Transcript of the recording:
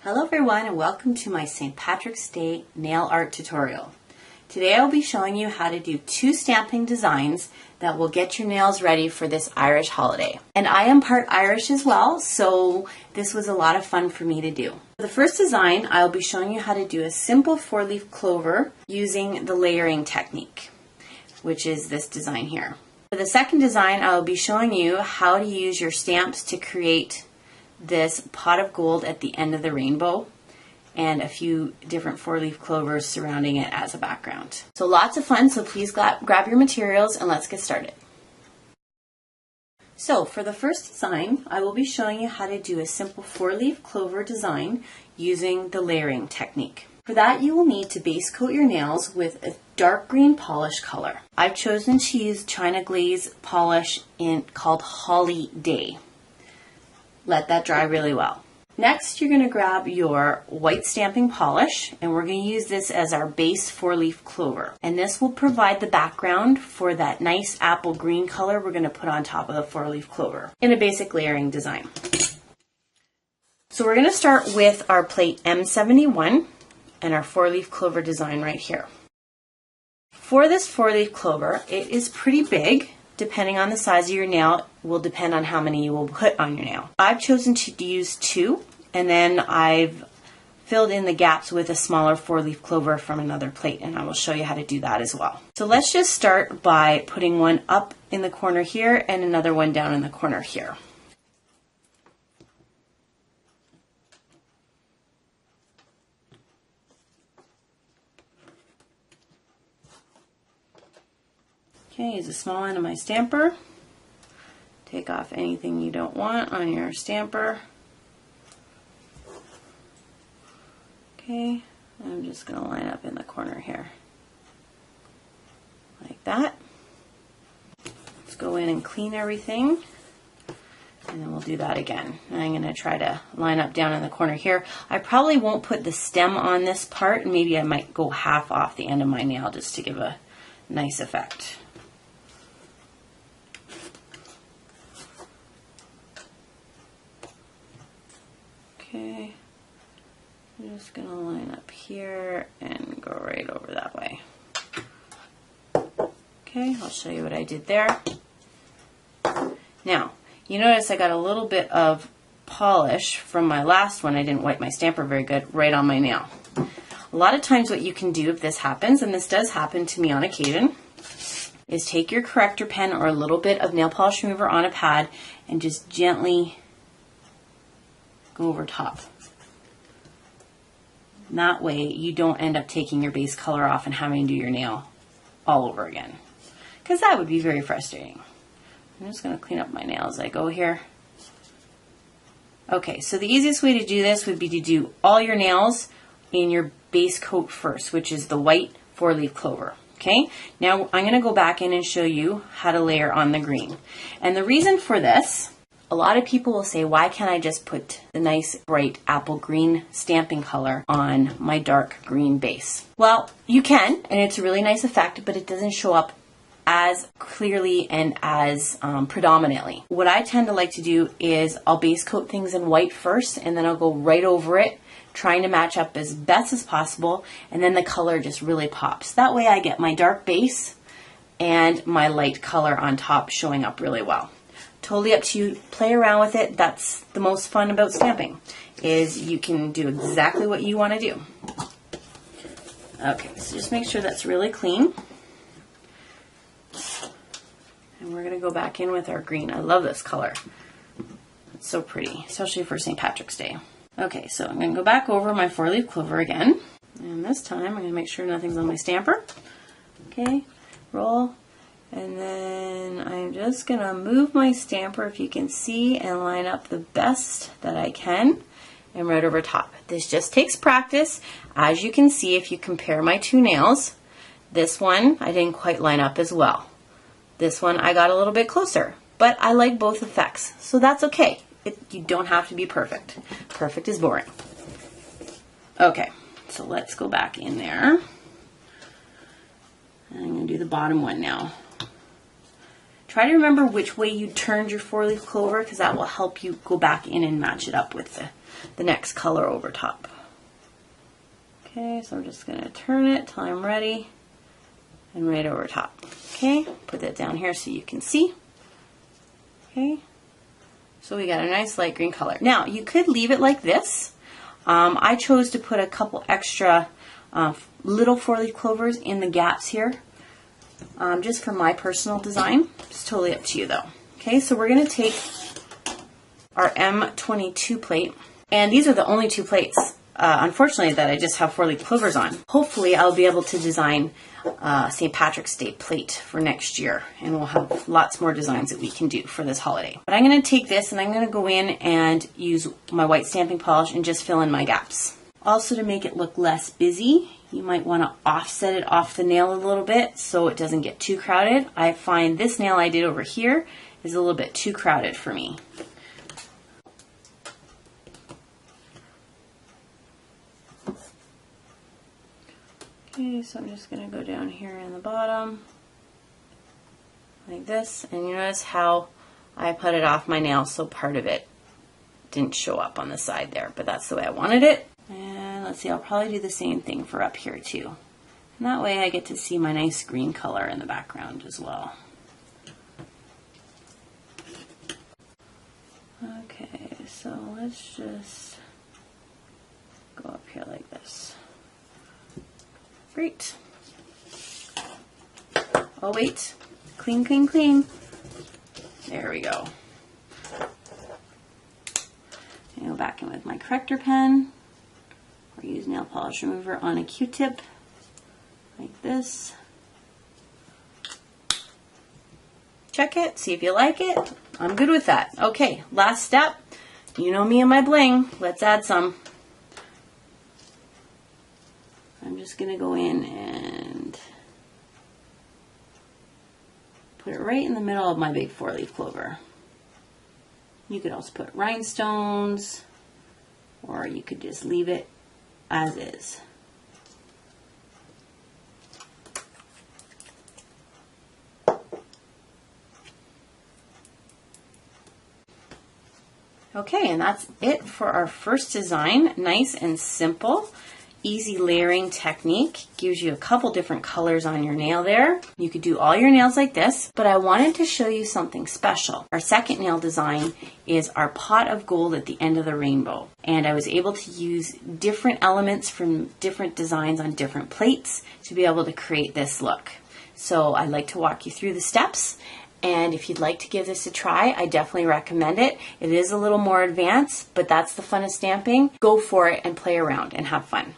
Hello everyone and welcome to my St. Patrick's Day nail art tutorial. Today I'll be showing you how to do 2 stamping designs that will get your nails ready for this Irish holiday. And I am part Irish as well, so this was a lot of fun for me to do. For the first design, I'll be showing you how to do a simple 4-leaf clover using the layering technique, which is this design here. For the second design, I'll be showing you how to use your stamps to create this pot of gold at the end of the rainbow and a few different 4-leaf clovers surrounding it as a background. So lots of fun, so please grab your materials and let's get started. So for the first design, I will be showing you how to do a simple 4-leaf clover design using the layering technique. For that, you will need to base coat your nails with a dark green polish color. I've chosen to use China Glaze polish called Holiday. Let that dry really well. Next, you're going to grab your white stamping polish, and we're going to use this as our base 4-leaf clover. And this will provide the background for that nice apple green color we're going to put on top of the 4-leaf clover in a basic layering design. So we're going to start with our plate M71 and our 4-leaf clover design right here. For this 4-leaf clover, it is pretty big. Depending on the size of your nail, will depend on how many you will put on your nail. I've chosen to use 2, and then I've filled in the gaps with a smaller 4-leaf clover from another plate, and I will show you how to do that as well. So let's just start by putting one up in the corner here and another one down in the corner here. Okay, use a small end of my stamper. Take off anything you don't want on your stamper. Okay, I'm just going to line up in the corner here. Like that. Let's go in and clean everything. And then we'll do that again. And I'm going to try to line up down in the corner here. I probably won't put the stem on this part. Maybe I might go half off the end of my nail just to give a nice effect. Okay, I'm just going to line up here and go right over that way. Okay, I'll show you what I did there. Now, you notice I got a little bit of polish from my last one. I didn't wipe my stamper very good, right on my nail. A lot of times what you can do if this happens, and this does happen to me on occasion, is take your corrector pen or a little bit of nail polish remover on a pad and just gently go over top. That way you don't end up taking your base color off and having to do your nail all over again, because that would be very frustrating. I'm just going to clean up my nail as I go here. Okay, so the easiest way to do this would be to do all your nails in your base coat first, which is the white 4-leaf clover. Okay, now I'm going to go back in and show you how to layer on the green. And the reason for this, a lot of people will say, why can't I just put the nice bright apple green stamping color on my dark green base? Well, you can, and it's a really nice effect, but it doesn't show up as clearly and as predominantly. What I tend to like to do is I'll base coat things in white first, and then I'll go right over it, trying to match up as best as possible, and then the color just really pops. That way I get my dark base and my light color on top showing up really well. Totally up to you. Play around with it. That's the most fun about stamping, is you can do exactly what you want to do. Okay, so just make sure that's really clean. And we're going to go back in with our green. I love this color. It's so pretty, especially for St. Patrick's Day. Okay, so I'm going to go back over my 4-leaf clover again. And this time I'm going to make sure nothing's on my stamper. Okay, roll. And then I'm just going to move my stamper, if you can see, and line up the best that I can and right over top. This just takes practice. As you can see, if you compare my 2 nails, this one I didn't quite line up as well. This one I got a little bit closer, but I like both effects, so that's okay. You don't have to be perfect. Perfect is boring. Okay, so let's go back in there. And I'm going to do the bottom one now. Try to remember which way you turned your 4-leaf clover, because that will help you go back in and match it up with the next color over top. Okay, so I'm just going to turn it till I'm ready and right over top. Okay, put that down here so you can see. Okay, so we got a nice light green color. Now, you could leave it like this. I chose to put a couple extra little 4-leaf clovers in the gaps here, just for my personal design. It's totally up to you though. Okay, so we're going to take our M22 plate, and these are the only 2 plates, unfortunately, that I just have 4-leaf clovers on. Hopefully I'll be able to design St. Patrick's Day plate for next year, and we'll have lots more designs that we can do for this holiday. But I'm going to take this and I'm going to go in and use my white stamping polish and just fill in my gaps. Also, to make it look less busy, you might want to offset it off the nail a little bit so it doesn't get too crowded. I find this nail I did over here is a little bit too crowded for me. Okay, so I'm just going to go down here in the bottom like this, and you notice how I put it off my nail so part of it didn't show up on the side there, but that's the way I wanted it. And let's see, I'll probably do the same thing for up here too. And that way I get to see my nice green color in the background as well. Okay, so let's just go up here like this. Great. Oh wait, clean, clean, clean. There we go. I go back in with my corrector pen, or use nail polish remover on a Q-tip, like this. Check it, see if you like it. I'm good with that. Okay, last step. You know me and my bling. Let's add some. I'm just going to go in and put it right in the middle of my big 4-leaf clover. You could also put rhinestones, or you could just leave it as is. Okay, and that's it for our first design. Nice and simple. Easy layering technique. Gives you a couple different colors on your nail there. You could do all your nails like this, but I wanted to show you something special. Our second nail design is our pot of gold at the end of the rainbow. And I was able to use different elements from different designs on different plates to be able to create this look. So I'd like to walk you through the steps. And if you'd like to give this a try, I definitely recommend it. It is a little more advanced, but that's the fun of stamping. Go for it and play around and have fun.